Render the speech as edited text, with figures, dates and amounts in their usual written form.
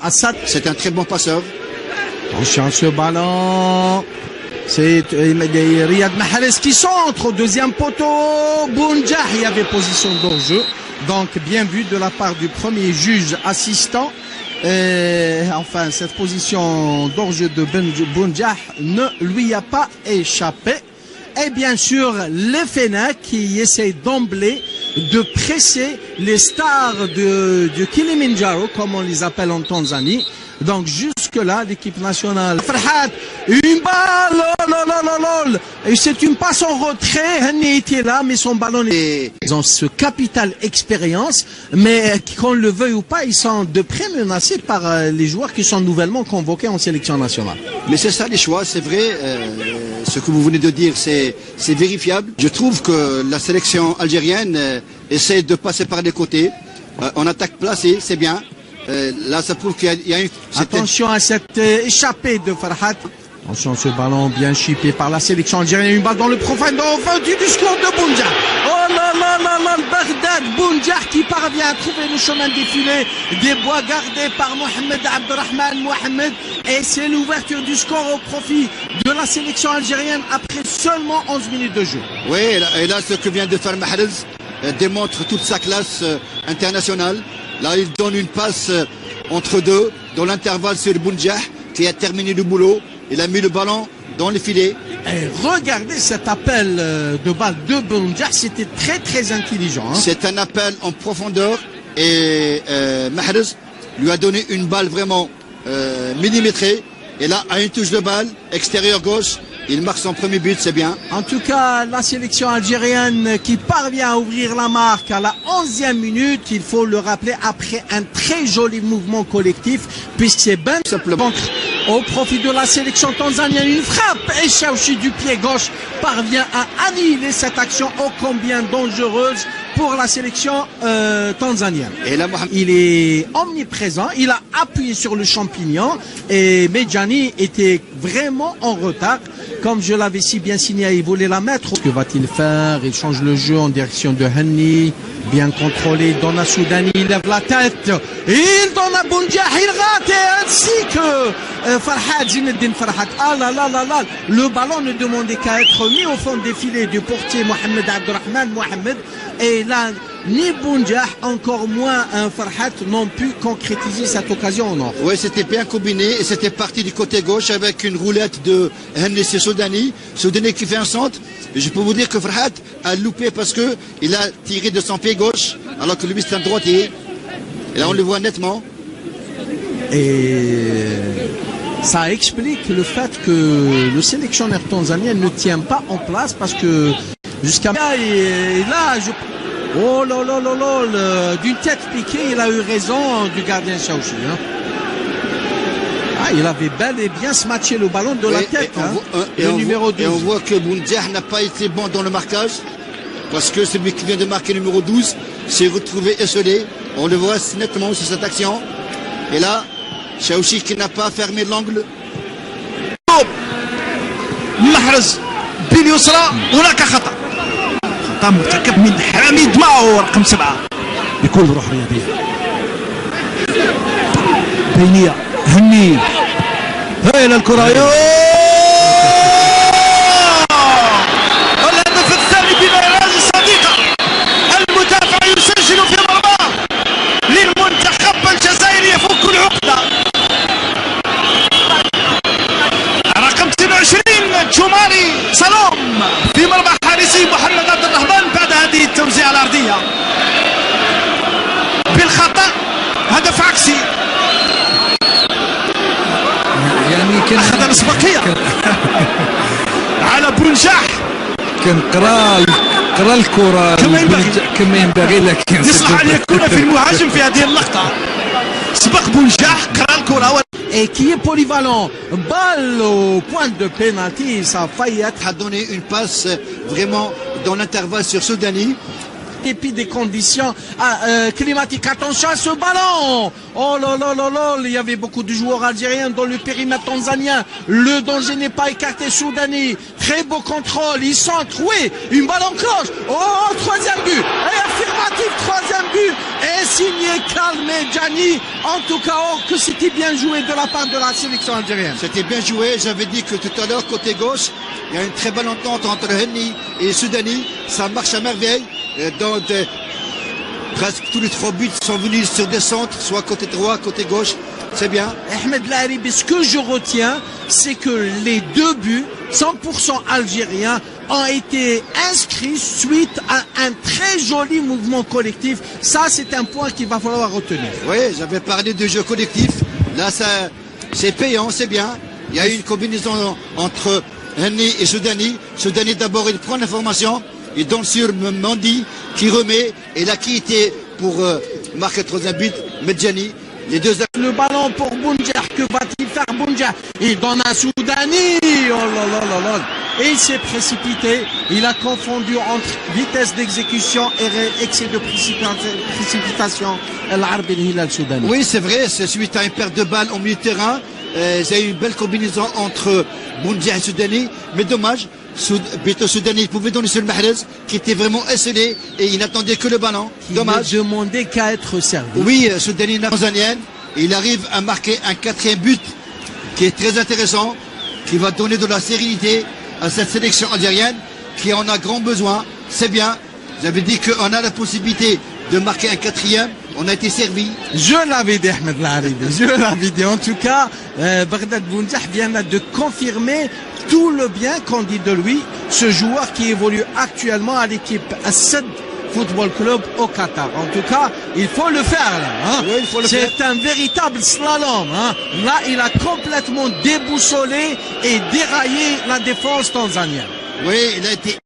Assad. C'est un très bon passeur. Attention ce ballon. C'est Riyad Mahrez qui centre au deuxième poteau. Bounjah, il y avait position d'hors-jeu. Donc bien vu de la part du premier juge assistant. Enfin, cette position d'hors-jeu de Bounjah ne lui a pas échappé. Et bien sûr, les Fennecs qui essaient d'emblée de presser les stars de Kilimanjaro, comme on les appelle en Tanzanie. Donc jusque-là, l'équipe nationale. Farhat, une balle, et c'est une passe en retrait. Henny était là, mais son ballon est... Ils ont ce capital expérience, mais qu'on le veuille ou pas, ils sont de près menacés par les joueurs qui sont nouvellement convoqués en sélection nationale. Mais c'est ça les choix, c'est vrai. Ce que vous venez de dire, c'est vérifiable. Je trouve que la sélection algérienne essaie de passer par les côtés. En attaque placée, c'est bien. Là, ça prouve qu'il y a une... Attention à cette échappée de Farhat. Attention, ce ballon bien chippé par la sélection algérienne. Une balle dans le profondeur du score de Bounjah. Oh là là là là, Bagdad, Bounjah qui parvient à trouver le chemin défilé des bois gardés par Mohamed Abdelrahman Mohamed. Et c'est l'ouverture du score au profit de la sélection algérienne après seulement 11 minutes de jeu. Oui, et là, ce que vient de faire Mahrez démontre toute sa classe internationale. Là, il donne une passe entre deux, dans l'intervalle sur Bounjah, qui a terminé le boulot. Il a mis le ballon dans le filet. Et regardez cet appel de balle de Bounjah, c'était très très intelligent. Hein. C'est un appel en profondeur et Mahrez lui a donné une balle vraiment millimétrée. Et là, à une touche de balle, extérieur gauche, il marque son premier but, c'est bien. En tout cas, la sélection algérienne qui parvient à ouvrir la marque à la 11e minute, il faut le rappeler, après un très joli mouvement collectif, puisque c'est Ben simplement au profit de la sélection tanzanienne. Une frappe et Chaouchi du pied gauche parvient à annihiler cette action ô combien dangereuse pour la sélection tanzanienne. Et là, il est omniprésent, il a appuyé sur le champignon et Medjani était vraiment en retard. Comme je l'avais si bien signé, il voulait la mettre. Que va-t-il faire? Il change le jeu en direction de Henny. Bien contrôlé, il donne à Soudani, il lève la tête. Il donne à Bounjah, il rate, ainsi que Farhat, Zinedine Farhat. Ah là là là là. Le ballon ne demandait qu'à être mis au fond des filets du portier Mohamed Abdelrahman Mohamed. Et là, ni Bounjah, encore moins Farhat, n'ont pu concrétiser cette occasion au nord. Oui, c'était bien combiné et c'était parti du côté gauche avec une roulette de Henry Soudani. Soudani qui fait un centre. Et je peux vous dire que Farhat a loupé parce que il a tiré de son pied gauche alors que lui c'est un droitier. Et là on le voit nettement. Et ça explique le fait que le sélectionneur tanzanien ne tient pas en place parce que jusqu'à là, oh là là là là, d'une tête piquée, il a eu raison du gardien Chaouchi. Hein. Ah, il avait bel et bien smatché le ballon de la tête. Le numéro 12. Et on voit que Bounjah n'a pas été bon dans le marquage parce que celui qui vient de marquer le numéro 12 s'est retrouvé esselé. On le voit nettement sur cette action. Et là, Chaouchi qui n'a pas fermé l'angle. محرز باليسرى هناك خطأ مرتكب من حامي دماغه رقم 7 بكل روح رياضية. بينية هني هايل الكرة. الهدف الثاني بمراكز صديقة. المدافع يسجل في مرماه للمنتخب الجزائري يفك العقدة. رقم 22 جماري سلام في مرمى حارسي محمد عبد الرحمن بعد هذه التوزيعة الأرضية بالخطأ. هدف عكسي يعني كان أخذ الأسبقية على بونجاح. كان قرا الكرة كما ينبغي لكن يصلح أن يكون في المهاجم في هذه اللقطة. سبق بونجاح قرا الكرة et qui est polyvalent. Balle au point de pénalty, ça a failli être. A donné une passe vraiment dans l'intervalle sur Soudani. Et puis des conditions climatiques. Attention à ce ballon. Oh là là là là, il y avait beaucoup de joueurs algériens dans le périmètre tanzanien. Le danger n'est pas écarté. Soudani, très beau contrôle, il centre, oui, une balle en cloche. Oh, troisième but. Et affirmatif, troisième but est signé Kalm Medjani. En tout cas, or que c'était bien joué de la part de la sélection algérienne. C'était bien joué. J'avais dit que tout à l'heure, côté gauche, il y a une très bonne entente entre Henni et Soudani. Ça marche à merveille. Presque tous les 3 buts sont venus sur des centres, soit côté droit, côté gauche. C'est bien. Ahmed Laharibi, ce que je retiens, c'est que les 2 buts, 100% algériens, ont été inscrits suite à un très joli mouvement collectif. Ça, c'est un point qu'il va falloir retenir. Oui, j'avais parlé de jeu collectif. Là, c'est payant, c'est bien. Il y a eu une combinaison entre Henni et Soudani. Soudani, d'abord, il prend l'information. Il donne sur Mandi qui remet. Et là, qui était pour marquer le 3e but, Medjani. Les deux... Le ballon pour Bounjah. Que va-t-il faire Bounjah? Il donne à Soudani. Oh là là là là. Et il s'est précipité. Il a confondu entre vitesse d'exécution et excès de précipitation. Oui, c'est vrai. C'est suite à une perte de balle au milieu de terrain. Il y a eu une belle combinaison entre Bounjah et Soudani. Mais dommage. Beto Soudani pouvait donner sur le Mahrez qui était vraiment esselé et il n'attendait que le ballon. Dommage. Il ne demandait qu'à être servi. Oui, Soudani tanzanienne. Il arrive à marquer un 4e but qui est très intéressant, qui va donner de la sérénité à cette sélection algérienne qui en a grand besoin. C'est bien. J'avais dit qu'on a la possibilité de marquer un 4e. On a été servi. Je l'avais dit, Ahmed Laharibi. Je l'avais dit. En tout cas, Baghdad Bounjah vient de confirmer tout le bien qu'on dit de lui. Ce joueur qui évolue actuellement à l'équipe Assad Football Club au Qatar. En tout cas, il faut le faire là. Hein. Oui, c'est un véritable slalom. Hein. Là, il a complètement déboussolé et déraillé la défense tanzanienne. Oui, il a été